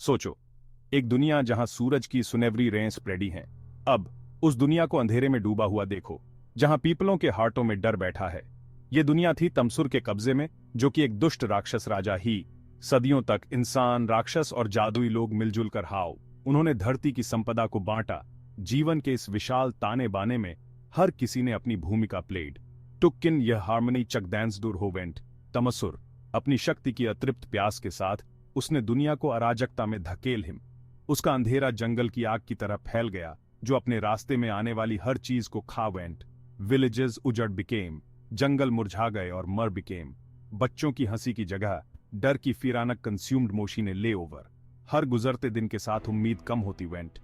सोचो, एक दुनिया जहां सूरज की सुनहरी रें स्प्रेडी हैं। अब उस दुनिया को अंधेरे में डूबा हुआ देखो, जहां पीपलों के हार्टों में डर बैठा है। ये दुनिया थी तमसुर के कब्जे में, जो कि एक दुष्ट राक्षस राजा ही। सदियों तक इंसान, राक्षस और जादुई लोग मिलजुल कर उन्होंने धरती की संपदा को बांटा। जीवन के इस विशाल ताने बाने में हर किसी ने अपनी भूमिका प्लेड। टुक्किन यह हार्मनी चकदैंस दूर होवेंट। तमसुर अपनी शक्ति की अतृप्त प्यास के साथ उसने दुनिया को अराजकता में धकेल हिम। उसका अंधेरा जंगल की आग की तरह फैल गया, जो अपने रास्ते में आने वाली हर चीज को खा वेंट। विलेजेस उजड़ बिकेम, जंगल मुरझा गए और मर बिकेम। बच्चों की हंसी की जगह डर की फिरानक कंज्यूम्ड मोशी ने ले ओवर। हर गुजरते दिन के साथ उम्मीद कम होती वेंट।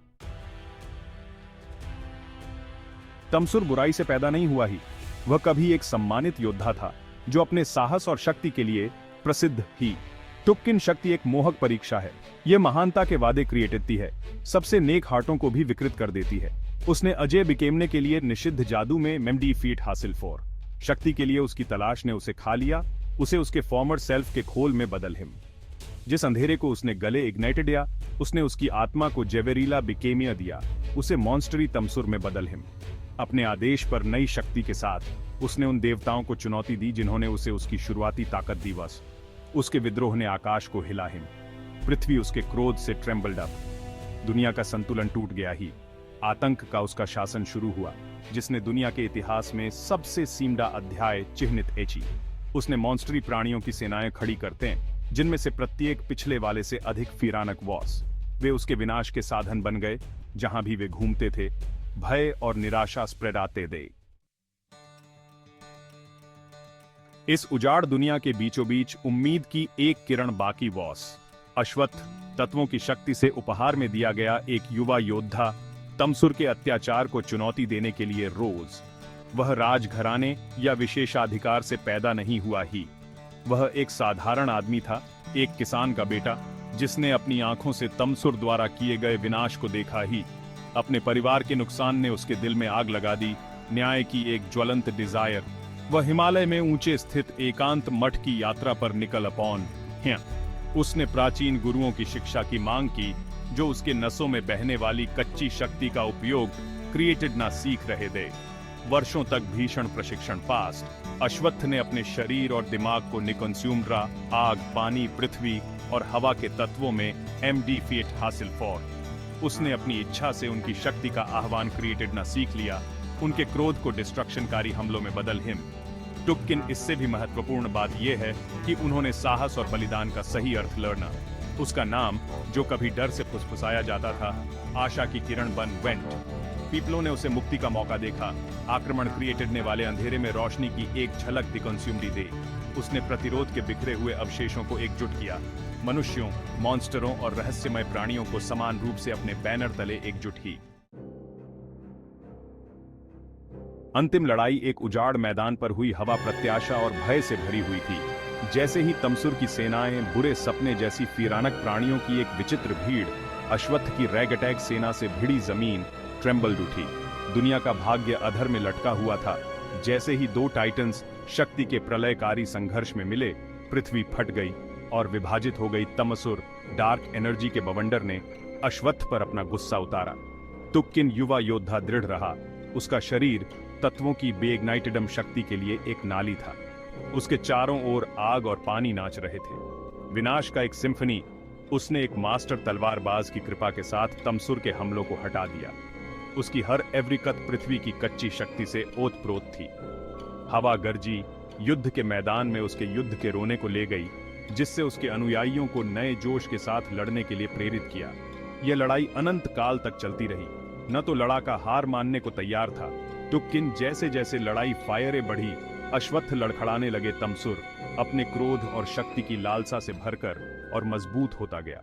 तमसुर बुराई से पैदा नहीं हुआ ही, वह कभी एक सम्मानित योद्धा था, जो अपने साहस और शक्ति के लिए प्रसिद्ध ही। टुक्किन शक्ति एक मोहक परीक्षा है। यह महानता के वादे क्रिएटिविटी है, सबसे नेक हार्टों को भी विकृत कर देती है। उसने अजय बिकेमने के लिए निषिद्ध जादू में मेमडी फीट हासिल फॉर। शक्ति के लिए उसकी तलाश ने उसे खा लिया, उसे उसके फॉर्मर सेल्फ के खोल में बदल हिम। जिस अंधेरे को उसने गले इग्नाइटेड दिया, उसने उसकी आत्मा को जेवेरीला बिकेमिया दिया, उसे मॉन्स्टरी तमसुर में बदल हिम। अपने आदेश पर नई शक्ति के साथ उसने उन देवताओं को चुनौती दी जिन्होंने उसे उसकी शुरुआती ताकत दी। बस उसके विद्रोह ने आकाश को हिला हिम। पृथ्वी उसके क्रोध से ट्रेम्बल्ड अप। दुनिया का संतुलन टूट गया ही। आतंक का उसका शासन शुरू हुआ, जिसने दुनिया के इतिहास में सबसे सीमड़ा अध्याय चिह्नित एची। उसने मॉन्स्टरी प्राणियों की सेनाएं खड़ी करते, जिनमें से प्रत्येक पिछले वाले से अधिक फिरानक वॉस। वे उसके विनाश के साधन बन गए। जहां भी वे घूमते थे, भय और निराशा स्प्रेड आते दे। इस उजाड़ दुनिया के बीचों बीच उम्मीद की एक किरण बाकी वॉस। अश्वत्थ तत्वों की शक्ति से उपहार में दिया गया एक युवा योद्धा, तमसुर के अत्याचार को चुनौती देने के लिए रोज। वह राजघराने या विशेषाधिकार से पैदा नहीं हुआ ही। वह एक साधारण आदमी था, एक किसान का बेटा, जिसने अपनी आंखों से तमसुर द्वारा किए गए विनाश को देखा ही। अपने परिवार के नुकसान ने उसके दिल में आग लगा दी। न्याय की एक ज्वलंत डिजायर। वह हिमालय में ऊंचे स्थित एकांत मठ की यात्रा पर निकल अपॉन है। उसने प्राचीन गुरुओं की शिक्षा की मांग की, जो उसके नसों में बहने वाली कच्ची शक्ति का उपयोग क्रिएटेड ना सीख रहे थे। वर्षों तक भीषण प्रशिक्षण पास्ट, अश्वत्थ ने अपने शरीर और दिमाग को निकंज्यूम रहा। आग, पानी, पृथ्वी और हवा के तत्वों में एमडी फीट हासिल फॉर। उसने अपनी इच्छा से उनकी शक्ति का आह्वान क्रिएटेड ना सीख लिया, उनके क्रोध को डिस्ट्रक्शनकारी हमलों में बदल हिम। टुक्किन इससे भी महत्वपूर्ण बात यह है कि उन्होंने साहस और बलिदान का सही अर्थ लड़ना। उसका नाम, जो कभी डर से फुसफुसाया जाता था, आशा की किरण बन वेंट। पीपलों ने उसे मुक्ति का मौका देखा। आक्रमण क्रिएटेड वाले अंधेरे में रोशनी की एक झलक डिकंज्यूम्ड दे। उसने प्रतिरोध के बिखरे हुए अवशेषों को एकजुट किया। मनुष्यों, मॉन्स्टरों और रहस्यमय प्राणियों को समान रूप से अपने बैनर तले एकजुट ही। अंतिम लड़ाई एक उजाड़ मैदान पर हुई। हवा प्रत्याशा और भय से भरी हुई थी। जैसे ही तमसुर की सेनाएं बुरे सपने जैसी फिरानक प्राणियों की एक विचित्र भीड़ अश्वत्थ की रैग अटैक सेना से भिड़ी जमीन ट्रेम्बल्ड उठी। दुनिया का भाग्य अधर में लटका हुआ था। जैसे ही दो टाइटन्स शक्ति के प्रलयकारी संघर्ष में मिले, पृथ्वी फट गई और विभाजित हो गई। तमसुर डार्क एनर्जी के बवंडर ने अश्वत्थ पर अपना गुस्सा उतारा। टुक्किन युवा योद्धा दृढ़ रहा। उसका शरीर तत्वों की बेइग्नाइटेडम शक्ति के लिए एक नाली था। उसके चारों ओर आग और पानी नाच रहे थे। विनाश का एक सिम्फनी। उसने एक मास्टर तलवारबाज की कृपा के साथ तमसुर के हमलों को हटा दिया। उसकी हर एवरिकत पृथ्वी की कच्ची शक्ति से ओतप्रोत थी। हवा गरजी, युद्ध के मैदान में उसके युद्ध के रोने को ले गई, जिससे उसके अनुयायियों को नए जोश के साथ लड़ने के लिए प्रेरित किया। यह लड़ाई अनंत काल तक चलती रही। न तो लड़ाका हार मानने को तैयार था। टुक्किन जैसे जैसे लड़ाई फायरे बढ़ी, अश्वत्थ लड़खड़ाने लगे। तमसुर अपने क्रोध और शक्ति की लालसा से भरकर और मजबूत होता गया।